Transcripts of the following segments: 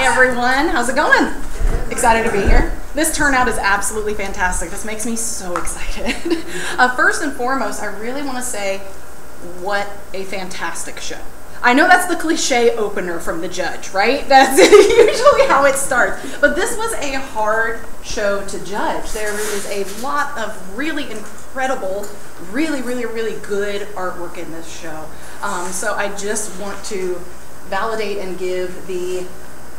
Hi everyone, how's it going? Excited to be here. This turnout is absolutely fantastic. This makes me so excited. First and foremost, I really want to say what a fantastic show. I know that's the cliche opener from The Judge, right? That's usually how it starts. But this was a hard show to judge. There is a lot of really incredible, really good artwork in this show. So I just want to validate and give the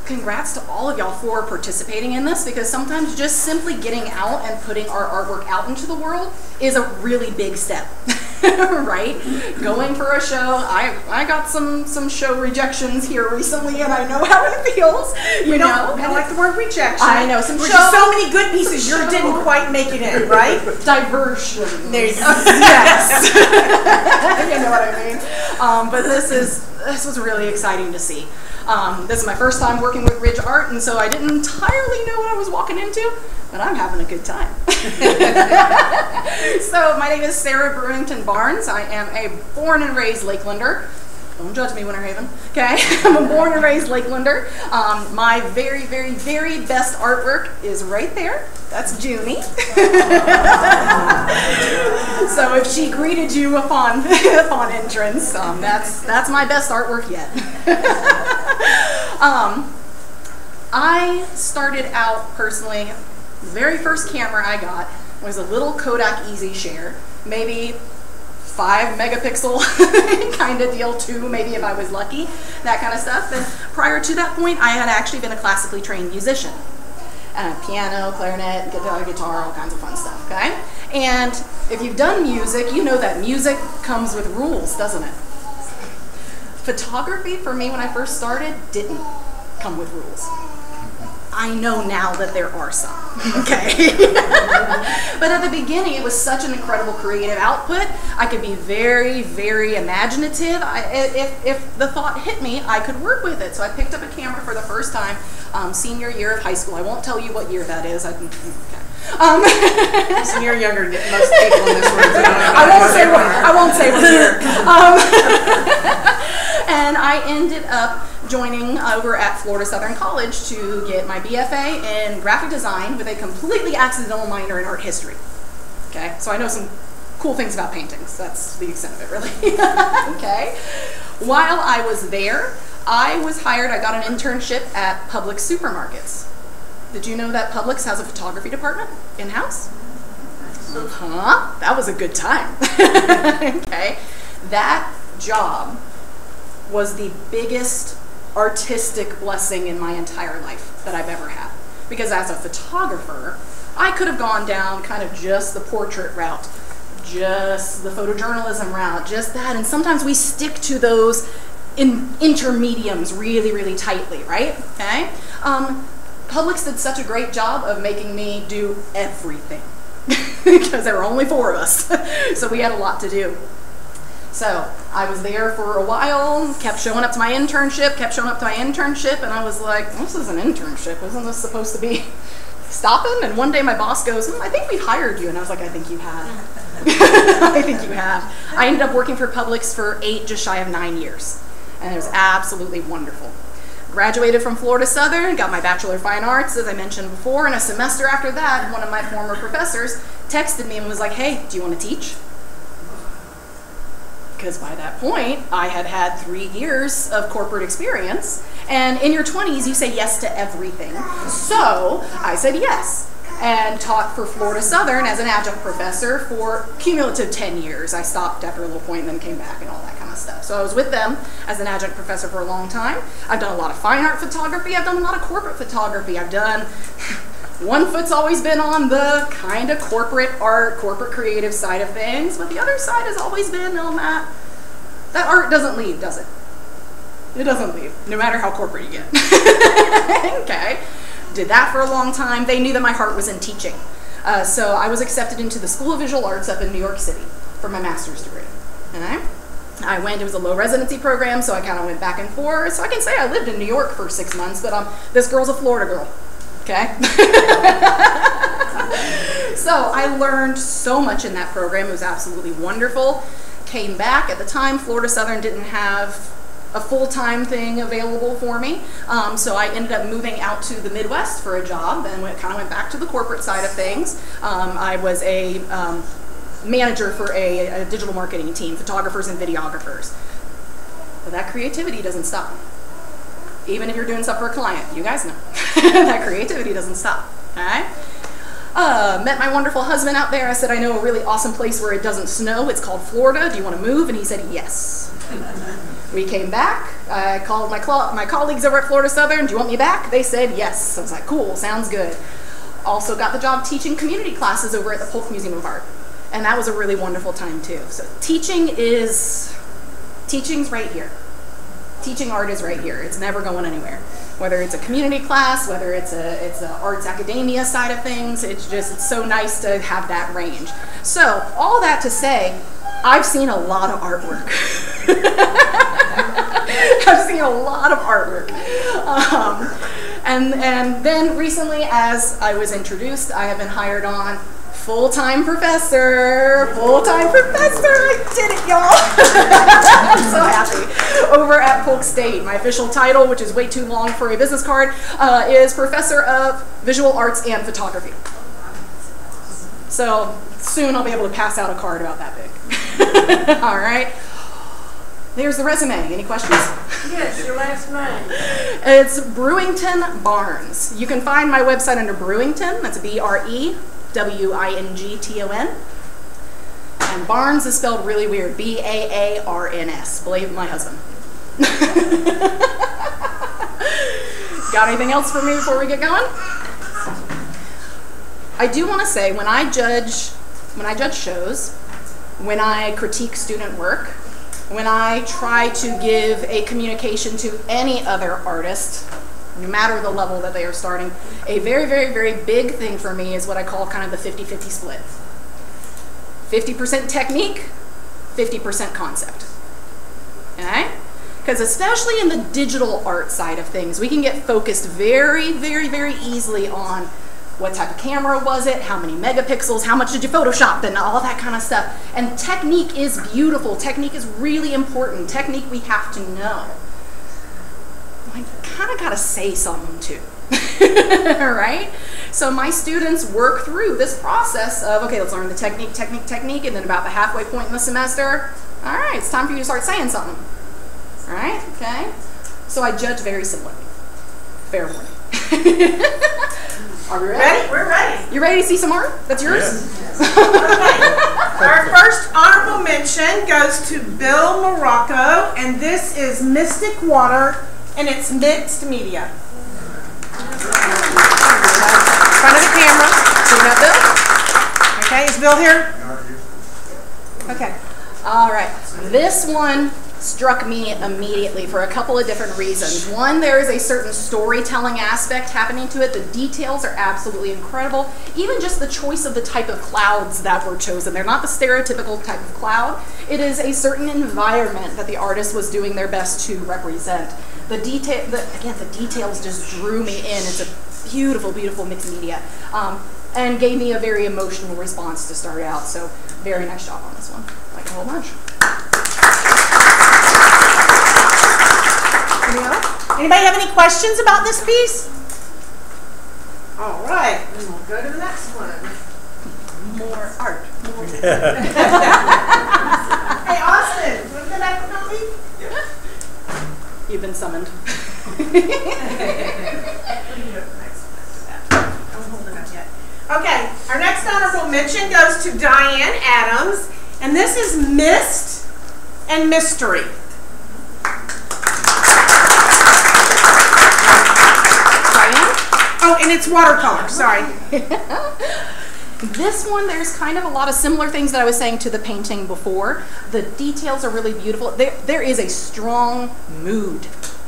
congrats to all of y'all for participating in this, because sometimes just simply getting out and putting our artwork out into the world is a really big step. Right? Going for a show, I got some show rejections here recently, and I know how it feels. You know, I like the word rejection. I know some shows. So many good pieces, yours didn't quite make it in, right? Diversion. There you go. Yes. You know what I mean. But this was really exciting to see. This is my first time working with Ridge Art, and so I didn't entirely know what I was walking into, but I'm having a good time. So my name is Sarah Brewington Barnes. I am a born and raised Lakelander. Don't judge me, Winter Haven. Okay, I'm a born and raised Lakelander. My very best artwork is right there. That's Junie. So if she greeted you upon entrance, that's my best artwork yet. I started out personally. The very first camera I got was a little Kodak EasyShare, maybe 5 megapixel kind of deal, 2 maybe if I was lucky, that kind of stuff. And prior to that point, I had actually been a classically trained musician. Piano, clarinet, guitar, all kinds of fun stuff, okay? And if you've done music, you know that music comes with rules, doesn't it? Photography, for me, when I first started, didn't come with rules. I know now that there are some, okay? But at the beginning, it was such an incredible creative output. I could be very imaginative. If the thought hit me, I could work with it. So I picked up a camera for the first time, senior year of high school. I won't tell you what year that is. Okay. So you're younger than most people in this room. I won't say what year. And I ended up joining over at Florida Southern College to get my BFA in graphic design with a completely accidental minor in art history. Okay, so I know some cool things about paintings. That's the extent of it, really. Okay. While I was there, I was hired. I got an internship at Publix supermarkets. Did you know that Publix has a photography department in-house? That was a good time. Okay. That job was the biggest artistic blessing in my entire life that I've ever had. Because as a photographer, I could have gone down kind of just the portrait route, just the photojournalism route, just that. And sometimes we stick to those intermediums really tightly, right? Okay. Publix did such a great job of making me do everything because there were only 4 of us, so we had a lot to do. So I was there for a while, kept showing up to my internship, and I was like, this is an internship, isn't this supposed to be stopping? And one day my boss goes, I think we've hired you, and I was like, I think you have. I think you have. I ended up working for Publix for 8, just shy of 9 years, and it was absolutely wonderful. Graduated from Florida Southern, got my Bachelor of Fine Arts, as I mentioned before, and a semester after that, one of my former professors texted me and was like, hey, do you want to teach? Because by that point, I had had 3 years of corporate experience, and in your 20s, you say yes to everything. So I said yes, and taught for Florida Southern as an adjunct professor for cumulative 10 years. I stopped after a little point and then came back and all that kind of stuff. So I was with them as an adjunct professor for a long time. I've done a lot of fine art photography. I've done a lot of corporate photography. I've done... One foot's always been on the kind of corporate art, corporate creative side of things, but the other side has always been on that art doesn't leave, does it? It doesn't leave, no matter how corporate you get. Okay. Did that for a long time. They knew that my heart was in teaching. So I was accepted into the School of Visual Arts up in New York City for my master's degree. Okay. I went, it was a low residency program, so I kind of went back and forth. So I can say I lived in New York for 6 months, but this girl's a Florida girl. Okay. So I learned so much in that program. It was absolutely wonderful. Came back. At the time, Florida Southern didn't have a full-time thing available for me. So I ended up moving out to the Midwest for a job and kind of went back to the corporate side of things. I was a manager for a digital marketing team, photographers and videographers. But that creativity doesn't stop. Even if you're doing stuff for a client, you guys know. That creativity doesn't stop, okay? Met my wonderful husband out there. I said, I know a really awesome place where it doesn't snow. It's called Florida. Do you want to move? And he said, yes. We came back. I called my colleagues over at Florida Southern. Do you want me back? They said yes. I was like, cool, sounds good. Also got the job teaching community classes over at the Polk Museum of Art. And that was a really wonderful time too. So teaching's right here. Teaching art is right here. It's never going anywhere. Whether it's a community class, whether it's a arts academia side of things, it's so nice to have that range. So all that to say, I've seen a lot of artwork. I've seen a lot of artwork. And then recently, as I was introduced, I have been hired on full-time professor. Full-time professor. I did it, y'all. I'm so happy. Over at Polk State. My official title, which is way too long for a business card, is Professor of Visual Arts and Photography. So soon I'll be able to pass out a card about that big. All right. There's the resume. Any questions? Yes, your last name. It's Brewington Barnes. You can find my website under Brewington. That's BREWINGTON. And Barnes is spelled really weird. BAARNS. Believe my husband. Got anything else for me before we get going? I do want to say, when I judge shows, when I critique student work, when I try to give a communication to any other artist, no matter the level that they are starting, a very, very, very big thing for me is what I call kind of the 50-50 split. 50% technique, 50% concept. Okay? Because especially in the digital art side of things, we can get focused very, very, very easily on what type of camera was it, how many megapixels, how much did you Photoshop, and all that kind of stuff. And technique is beautiful. Technique is really important. Technique we have to know. I kind of got to say something too. Right? So my students work through this process of, okay, let's learn the technique, technique, and then about the halfway point in the semester, all right, it's time for you to start saying something. All right? Okay? So I judge very similarly. Fair warning. Are we ready? We're ready. You ready to see some art? That's yours? Yes. Okay. Our first honorable mention goes to Bill Morocco, and this is Mystic Water, and it's mixed media. Front of the camera. See that, Bill? Okay, is Bill here? Okay. All right. This one struck me immediately for a couple of different reasons. One, there is a certain storytelling aspect happening to it. The details are absolutely incredible. Even just the choice of the type of clouds that were chosen. They're not the stereotypical type of cloud. It is a certain environment that the artist was doing their best to represent. The details just drew me in. It's a beautiful, beautiful mixed media. And gave me a very emotional response to start out. So very nice job on this one. Like a whole bunch. Anybody have any questions about this piece? All right, and we'll go to the next one. More art. More. Hey, Austin, want to go back to Melody? You've been summoned. Okay, our next honorable mention goes to Diane Adams, and this is Mist and Mystery. Oh, and it's watercolor, sorry. This one, there's kind of a lot of similar things that I was saying to the painting before. The details are really beautiful. There is a strong mood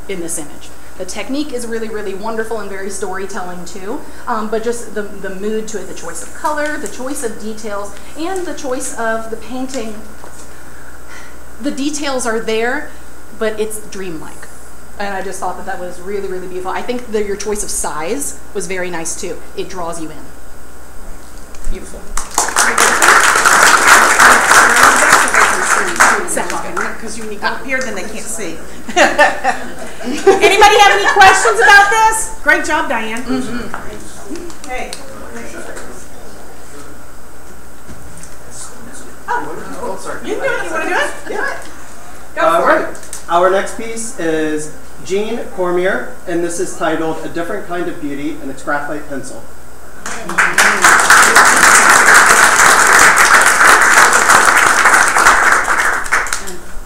in this image. The technique is really, really wonderful and very storytelling too, but just the mood to it, the choice of color, the choice of details, and the choice of the painting. The details are there, but it's dreamlike. And I just thought that that was really, really beautiful. I think that your choice of size was very nice too. It draws you in. Beautiful. because when you go up here, then they can't see. Anybody have any questions about this? Great job, Diane. Hey. Oh, sorry. You can do it. You want to do it? Yeah. Go for it. Our next piece is Jean Cormier, and this is titled A Different Kind of Beauty, and it's graphite pencil.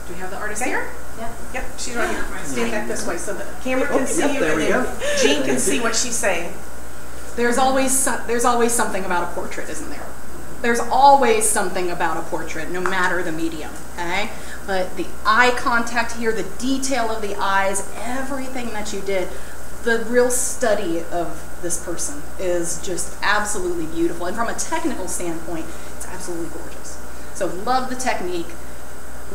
Do we have the artist here? Yeah. Yep, she's right here. Stand back this way so the camera can see you, there we and go. Jean can see what she's saying. There's always something about a portrait, isn't there? There's always something about a portrait, no matter the medium, okay? But the eye contact here, the detail of the eyes, everything that you did, the real study of this person is just absolutely beautiful. And from a technical standpoint, it's absolutely gorgeous. So love the technique.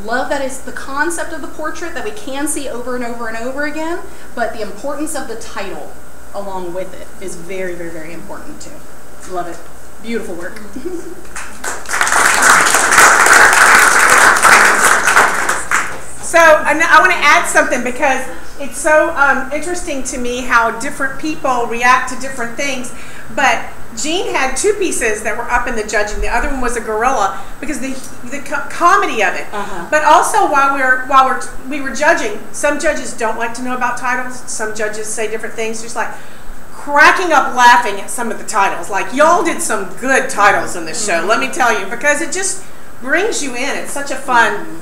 Love that it's the concept of the portrait that we can see over and over and over again, but the importance of the title along with it is very, very, very important too. Love it. Beautiful work. So I want to add something because it's so interesting to me how different people react to different things. But Jean had two pieces that were up in the judging. The other one was a gorilla because the comedy of it. But also while we were judging, some judges don't like to know about titles. Some judges say different things. Just like cracking up laughing at some of the titles. Like, y'all did some good titles in this show, let me tell you, because it just brings you in. It's such a fun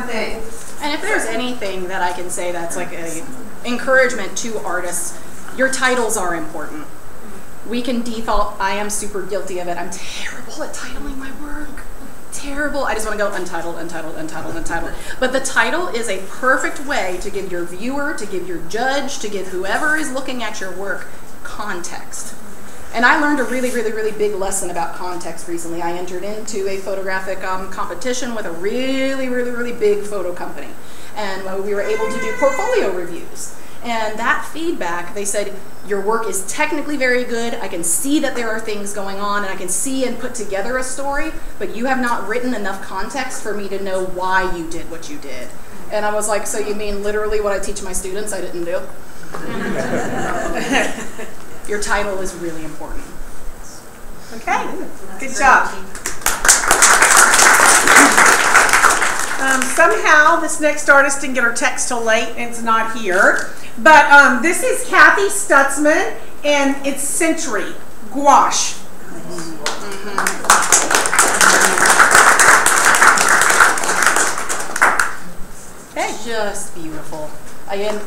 thing. And if there's anything that I can say that's like an encouragement to artists, your titles are important. We can default, I am super guilty of it. I'm terrible at titling my work. Terrible. I just want to go untitled, untitled, untitled, untitled. But the title is a perfect way to give your viewer, to give your judge, to give whoever is looking at your work context. And I learned a really, really, really big lesson about context recently. I entered into a photographic competition with a really, really, really big photo company. And we were able to do portfolio reviews. And that feedback, they said, your work is technically very good. I can see that there are things going on, and I can see and put together a story, but you have not written enough context for me to know why you did what you did. And I was like, so you mean literally what I teach my students I didn't do? Your title is really important. Okay, good job. Somehow this next artist didn't get her text till late and it's not here. But this is Kathy Stutzman and it's Century Gouache. Okay, just beautiful. Again,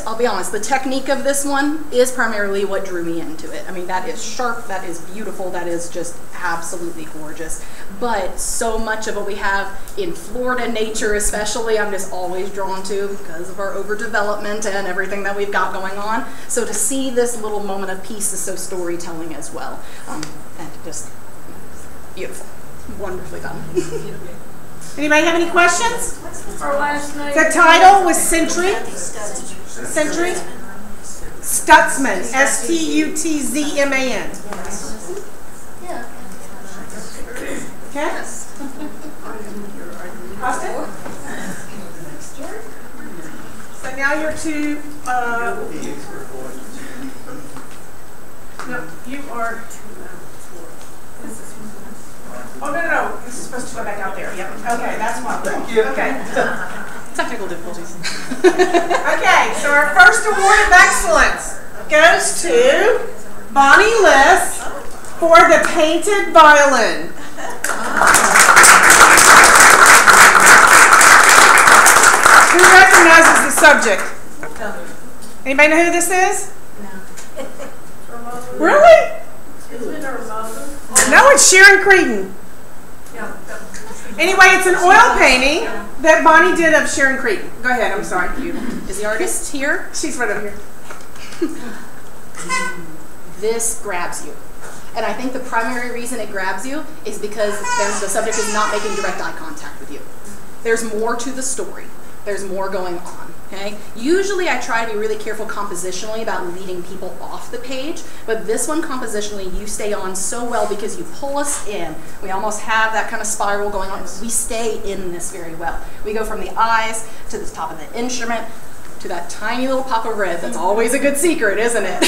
I'll be honest, the technique of this one is primarily what drew me into it. I mean, that is sharp, that is beautiful, that is just absolutely gorgeous. But so much of what we have in Florida nature especially, I'm just always drawn to because of our overdevelopment and everything that we've got going on. So to see this little moment of peace is so storytelling as well. And just beautiful, wonderfully done. Anybody have any questions? Our last name. The title was Century. Century? Stutzman. S-T-U-T-Z-M-A-N. Okay? Austin? So now you're to, no, you are, oh, no, this is supposed to go back out there. Yep. Okay, that's one. Thank you. Okay. Technical difficulties. Okay, so our first award of excellence goes to Bonnie Liss for the painted violin. Who recognizes the subject? Anybody know who this is? No. Really? Isn't it Ramona? No, it's Sharon Creedon. Yeah. Anyway, it's an oil painting that Bonnie did of Sharon Creedon. Go ahead, I'm sorry. Is the artist here? She's right over here. This grabs you. And I think the primary reason it grabs you is because the subject is not making direct eye contact with you. There's more to the story. There's more going on. Okay? Usually I try to be really careful compositionally about leading people off the page, but this one compositionally you stay on so well because you pull us in. We almost have that kind of spiral going on. We stay in this very well. We go from the eyes to the top of the instrument to that tiny little pop of red. That's always a good secret, isn't it?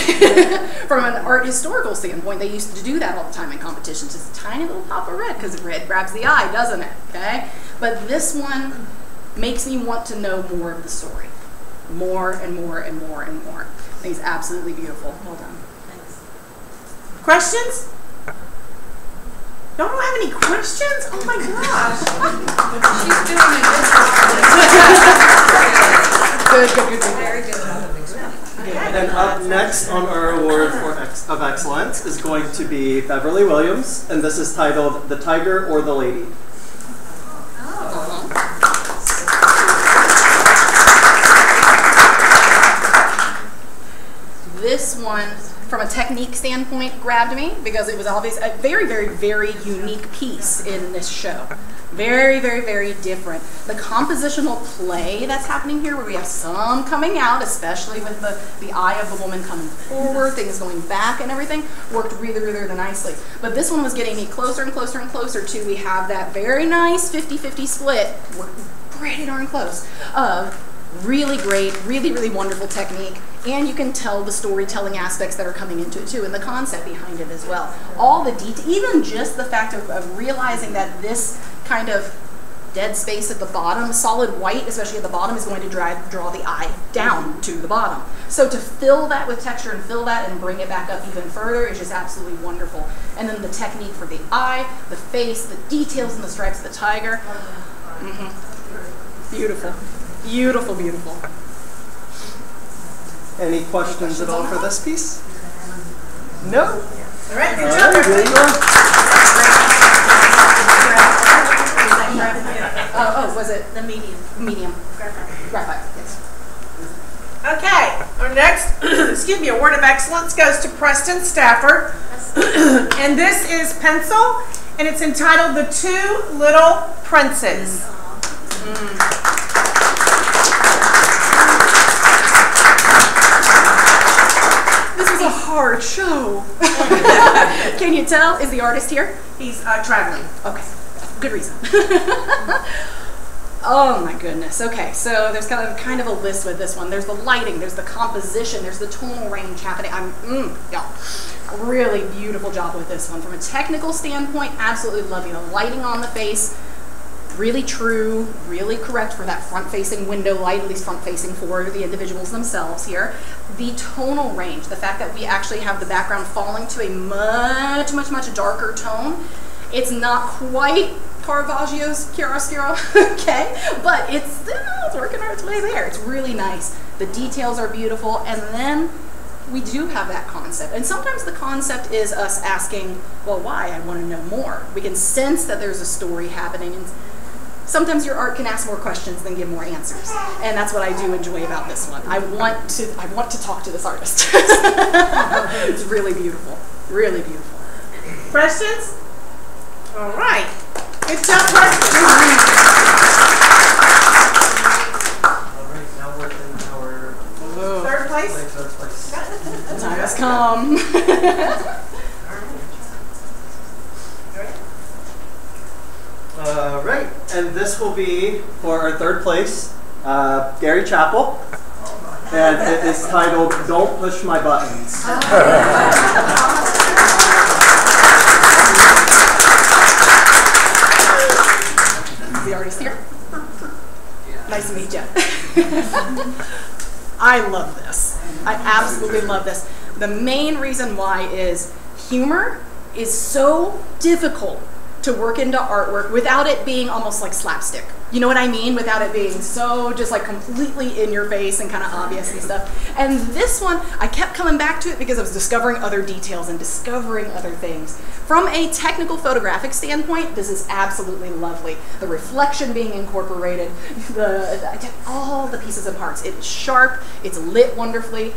From an art historical standpoint, they used to do that all the time in competitions. Just a tiny little pop of red because red grabs the eye, doesn't it? Okay? But this one makes me want to know more of the story. More and more and more and more. I think it's absolutely beautiful. Well done. Thanks. Questions? Don't have any questions? Oh my gosh. She's doing a good job. Good. Very good. And up next on our award of excellence is going to be Beverly Williams, and this is titled The Tiger or the Lady. This one, from a technique standpoint, grabbed me because it was obvious a very, very, very unique piece in this show. Very, very, very different. The compositional play that's happening here, where we have some coming out, especially with the eye of the woman coming forward, things going back and everything, worked really, really, really nicely. But this one was getting me closer and closer and closer to, we have that very nice 50-50 split, we're pretty darn close, of really great, really, really wonderful technique, and you can tell the storytelling aspects that are coming into it too, and the concept behind it as well. All the detail, even just the fact of realizing that this kind of dead space at the bottom, solid white, especially at the bottom, is going to draw the eye down to the bottom. So to fill that with texture and fill that and bring it back up even further is just absolutely wonderful. And then the technique for the eye, the face, the details and the stripes of the tiger. Beautiful. Beautiful, beautiful. Any questions at all for this piece? No? All right, good job, There you go. Was it the medium? Medium. Graphite, yes. Okay, our next, excuse me, award of excellence goes to Preston Stafford. And this is Pencil, and it's entitled The Two Little Princes. This was a hard show. Can you tell? Is the artist here? He's traveling. Okay, good reason. Oh my goodness. Okay, so there's kind of a list with this one. There's the lighting, there's the composition, there's the tonal range happening. Yeah, really beautiful job with this one. From a technical standpoint, absolutely loving the lighting on the face. Really true, really correct for that front-facing window light, at least front-facing for the individuals themselves here. The tonal range, the fact that we actually have the background falling to a much, much, much darker tone. It's not quite Caravaggio's chiaroscuro, okay, but it's working its way there. It's really nice. The details are beautiful, and then we do have that concept. And sometimes the concept is us asking, well, why? I want to know more. We can sense that there's a story happening, and sometimes your art can ask more questions than give more answers. And that's what I do enjoy about this one. I want to talk to this artist. It's really beautiful. Really beautiful. Questions? All right. Good job, Preston. All right, now we're in our Third place? third place. The time has come. All right, and this will be for our third place, Gary Chappell, and it is titled "Don't Push My Buttons." The artist here. Nice to meet you. I love this. I absolutely love this. The main reason why is humor is so difficult to work into artwork without it being almost like slapstick. You know what I mean? Without it being so just like completely in your face and kind of obvious and stuff. And this one, I kept coming back to it because I was discovering other details and discovering other things. From a technical photographic standpoint, this is absolutely lovely. The reflection being incorporated, all the pieces and parts. It is sharp, it's lit wonderfully,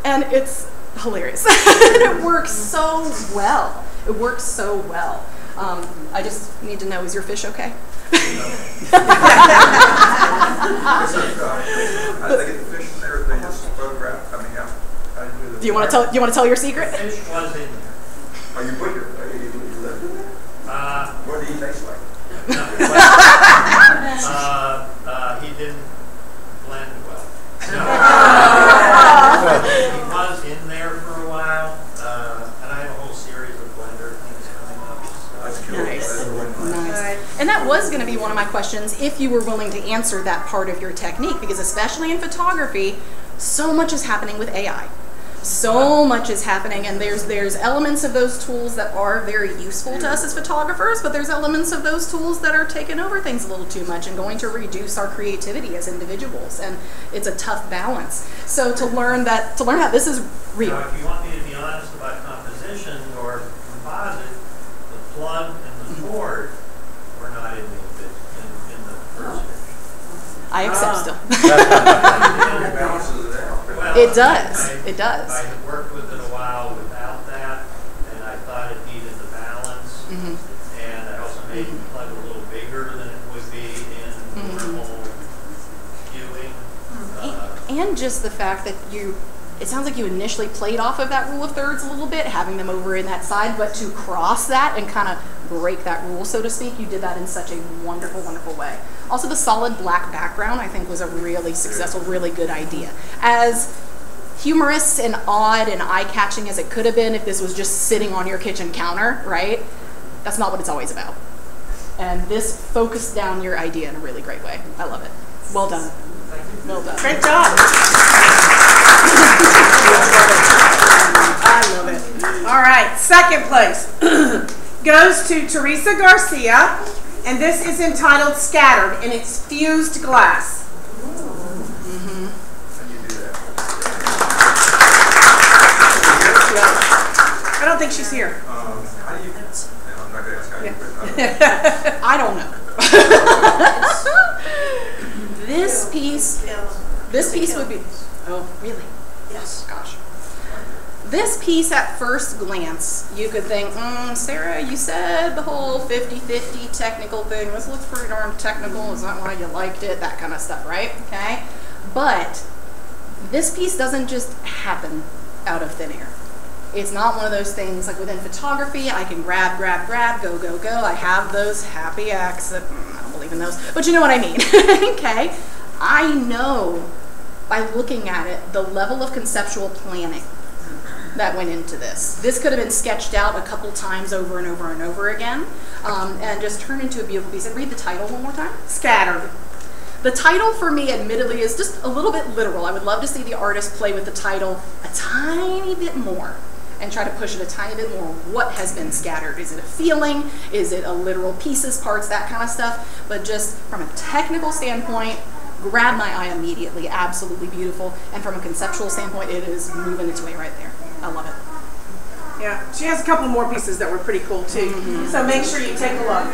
and it's hilarious. It works so well. It works so well. I just need to know, is your fish okay? How did they get the fish in there? They just photographed. I mean, how do you do Do you want to tell? Do you want to tell your secret? The fish was in there. Are you put your? You lived in there? What did he taste like? No, he didn't blend well. No. He was in there for a while, and I have a whole series of blender things coming up. So. That's cool. Nice. And that was going to be one of my questions, if you were willing to answer that part of your technique, because especially in photography, so much is happening with AI. So much is happening, and there's elements of those tools that are very useful to us as photographers, but there's elements of those tools that are taking over things a little too much and going to reduce our creativity as individuals, and it's a tough balance. So to learn that this is real. Now, if you want me to be honest about composition or composite, the plug and the cord were not in the first fish. I accept still. It balances it out. Well, It does. It does. I had worked with it a while without that, and I thought it needed the balance. And I also made the plug a little bigger than it would be in normal viewing. And just the fact that it sounds like you initially played off of that rule of thirds a little bit, having them over in that side, but to cross that and kind of break that rule, so to speak, you did that in such a wonderful, wonderful way. Also, the solid black background, I think, was a really successful, really good idea. As humorous and odd and eye-catching as it could have been if this was just sitting on your kitchen counter, right? That's not what it's always about. And this focused down your idea in a really great way. I love it. Well done. Well done. Great job. I love it. All right, second place goes to Teresa Garcia, and this is entitled Scattered, and it's fused glass. I don't think she's here. How do you? No, I'm not going to ask how you. I don't know. This piece would be, oh, really? Yes. Gosh. This piece, at first glance, you could think, Sarah, you said the whole 50-50 technical thing. This looks pretty darn technical. Is that why you liked it? That kind of stuff, right? Okay. But this piece doesn't just happen out of thin air. It's not one of those things like within photography, I can grab, go, go, go. I have those happy accidents. I don't believe in those, but you know what I mean. Okay. I know by looking at it the level of conceptual planning that went into this. This could have been sketched out a couple times over and over and over again, and just turned into a beautiful piece. And read the title one more time. Scattered. The title for me, admittedly, is just a little bit literal. I would love to see the artist play with the title a tiny bit more and try to push it a tiny bit more. What has been scattered? Is it a feeling? Is it a literal pieces, parts, that kind of stuff? But just from a technical standpoint, grabbed my eye immediately. Absolutely beautiful. And from a conceptual standpoint, it is moving its way right there. I love it. Yeah, she has a couple more pieces that were pretty cool too. So make sure you take a look.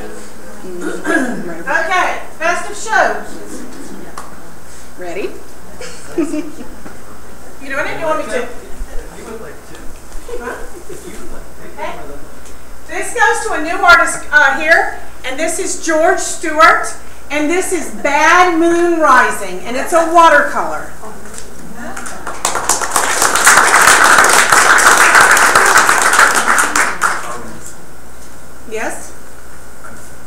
Okay, best of shows. Ready? You doing it? You want me to? You would like to. Huh? If you would like to. Okay. This goes to a new artist here, and this is George Stewart, and this is Bad Moon Rising, and it's a watercolor. Yes?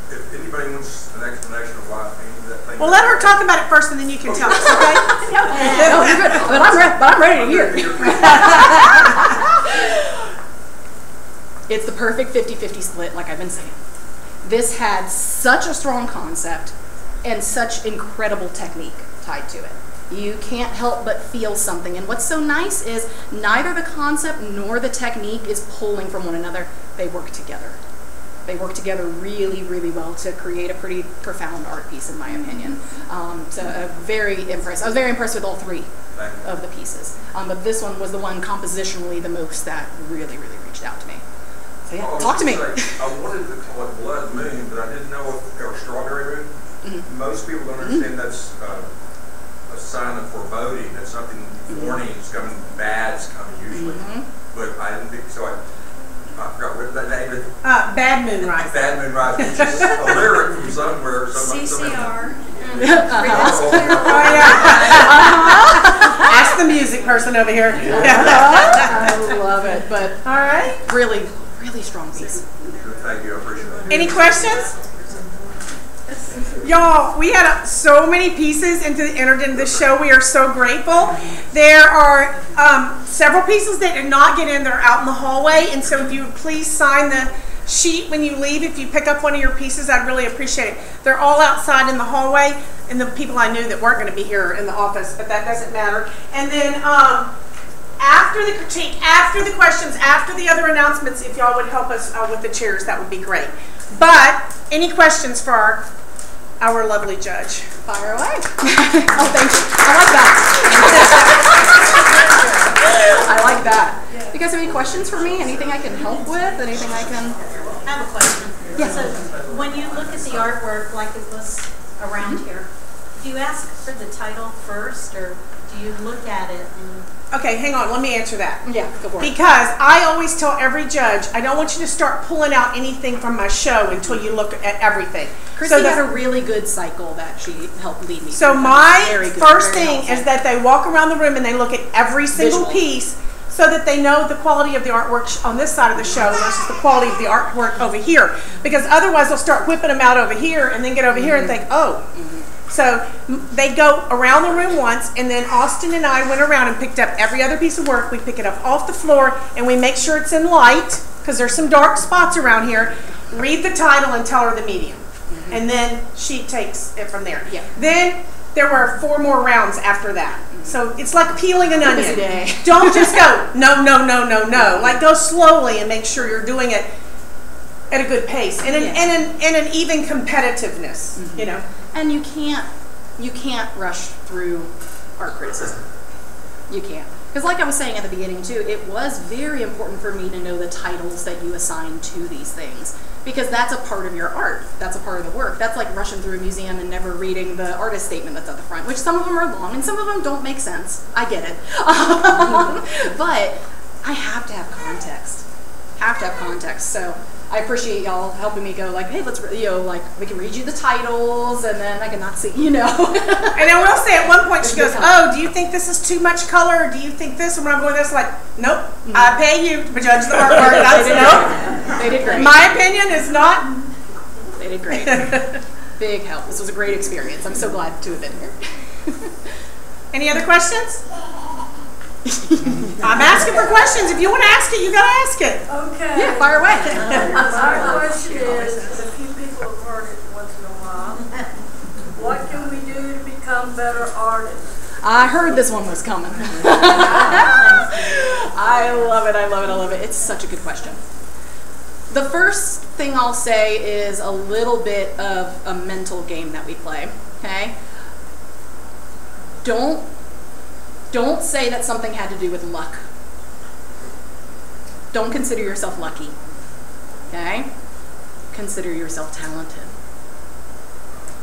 If anybody wants an explanation of why I painted that thing. Well, let her talk about it first, and then you can tell us, okay? No, you're good. But I'm ready to hear. It's the perfect 50-50 split, like I've been saying. This had such a strong concept and such incredible technique tied to it. You can't help but feel something. And what's so nice is neither the concept nor the technique is pulling from one another. They work together. They work together really, really well to create a pretty profound art piece, in my opinion. So very impressed. I was very impressed with all three of the pieces. But this one was the one compositionally the most that really, really reached out to me. So yeah, Well, talk to me. I wanted to call it Blood Moon, but I didn't know if it was Strawberry Moon. Mm-hmm. Most people don't understand that's a sign of foreboding. That's something warning is coming, bad's coming usually. Mm-hmm. But I didn't think so. I forgot what the name is. Bad Moon Rising. Bad Moon Rising. It's just a lyric from somewhere. CCR. Oh, yeah. Ask the music person over here. I love it, but All right. really, really strong piece. Thank you, I appreciate it. Any questions? Y'all, we had so many pieces entered into this show. We are so grateful. There are several pieces that did not get in that are out in the hallway, and so if you would please sign the sheet when you leave, if you pick up one of your pieces, I'd really appreciate it. They're all outside in the hallway, and the people I knew that weren't going to be here in the office, but that doesn't matter. And then after the critique, after the questions, after the other announcements, if y'all would help us with the chairs, that would be great. But any questions for our lovely judge? Fire away. Oh, thank you. I like that. I like that. You guys have any questions for me? Anything I can help with? Anything I can? I have a question. Yes. So when you look at the artwork like it was around here, do you ask for the title first, or do you look at it and... Okay, hang on. Let me answer that. Yeah, go for it. Because I always tell every judge, I don't want you to start pulling out anything from my show until you look at everything. Chrissy has a really good cycle that she helped lead me So through. my Very good, first very thing helpful. is that they walk around the room and they look at every single Visual. piece so that they know the quality of the artwork on this side of the show versus the quality of the artwork over here. Because otherwise they'll start whipping them out over here and then get over here and think, oh. So they go around the room once, and then Austin and I went around and picked up every other piece of work. We pick it up off the floor, and we make sure it's in light, because there's some dark spots around here. Read the title and tell her the medium. And then she takes it from there. Yeah. Then there were 4 more rounds after that. So it's like peeling an onion. day. Don't just go, no, no, no, no, no. Like, go slowly and make sure you're doing it at a good pace and an even competitiveness, you know. And you can't rush through art criticism. You can't. Because like I was saying at the beginning too, it was very important for me to know the titles that you assign to these things. Because that's a part of your art. That's a part of the work. That's like rushing through a museum and never reading the artist statement that's at the front, which some of them are long and some of them don't make sense. I get it. But I have to have context. Have to have context. So I appreciate y'all helping me go like, hey, let's, like, we can read you the titles, and then I can not see, And I will say at one point she goes, oh, do you think this is too much color, or do you think this? And when I'm going this, like, nope, I pay you to judge the artwork. That's nope. They did great. My opinion is not. They did great. Big help. This was a great experience. I'm so glad to have been here. Any other questions? I'm asking for questions. If you want to ask it, you got to ask it. Okay. Yeah, fire away. My question is, and a few people have heard it once in a while, what can we do to become better artists? I heard this one was coming. I love it, I love it, I love it. It's such a good question. The first thing I'll say is a little bit of a mental game that we play, okay? Don't say that something had to do with luck. Don't consider yourself lucky, okay? Consider yourself talented,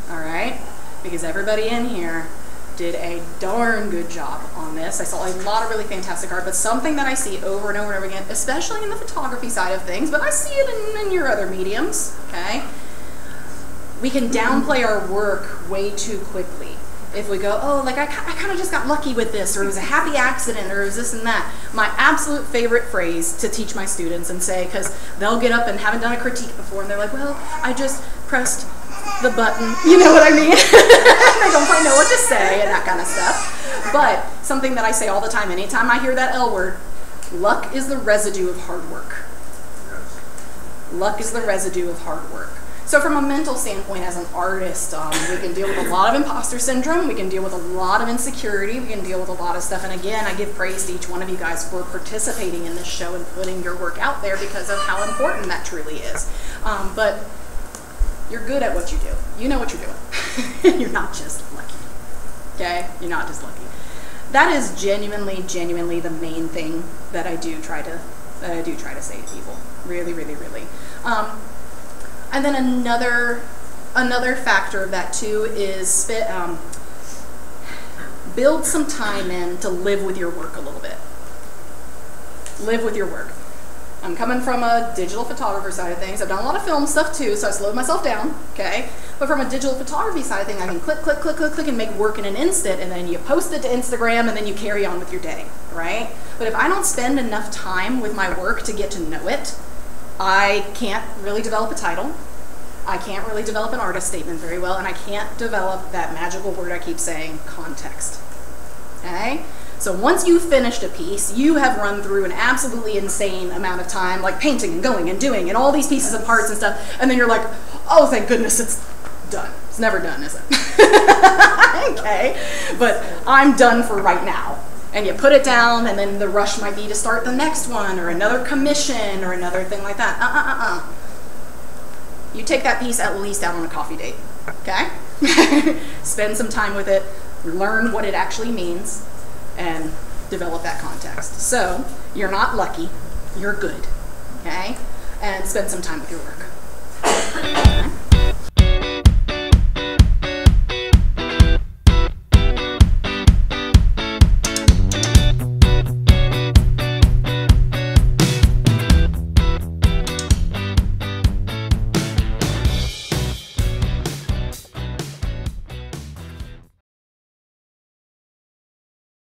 all right? Because everybody in here did a darn good job on this. I saw a lot of really fantastic art, but something that I see over and over and over again, especially in the photography side of things, but I see it in your other mediums, okay? We can downplay our work way too quickly. If we go, oh, like I kind of just got lucky with this, or it was a happy accident, or it was this and that. My absolute favorite phrase to teach my students and say, because they'll get up and haven't done a critique before, and they're like, well, I just pressed the button, you know what I mean? They don't quite know what to say and that kind of stuff. But something that I say all the time, anytime I hear that L word, luck is the residue of hard work. Luck is the residue of hard work. So from a mental standpoint, as an artist, we can deal with a lot of imposter syndrome, we can deal with a lot of insecurity, we can deal with a lot of stuff. And again, I give praise to each one of you guys for participating in this show and putting your work out there because of how important that truly is. But you're good at what you do. You know what you're doing. You're not just lucky, okay? You're not just lucky. That is genuinely the main thing that I do try to say to people. Really, really, really. And then another factor of that too is build some time in to live with your work a little bit. Live with your work. I'm coming from a digital photographer side of things. I've done a lot of film stuff too, so I slowed myself down, okay? But from a digital photography side of things, I can click, click, click, click, click, and make work in an instant, and then you post it to Instagram, and then you carry on with your day, right? But if I don't spend enough time with my work to get to know it, I can't really develop a title. I can't really develop an artist statement very well, and I can't develop that magical word I keep saying, context, okay? So once you've finished a piece, you have run through an absolutely insane amount of time, like painting and going and doing and all these pieces of parts and stuff, and then you're like, oh, thank goodness it's done. It's never done, is it? Okay, but I'm done for right now. And you put it down, and then the rush might be to start the next one or another commission or another thing like that. You take that piece at least out on a coffee date, okay? Spend some time with it, learn what it actually means, and develop that context. So you're not lucky, you're good, okay? And spend some time with your work.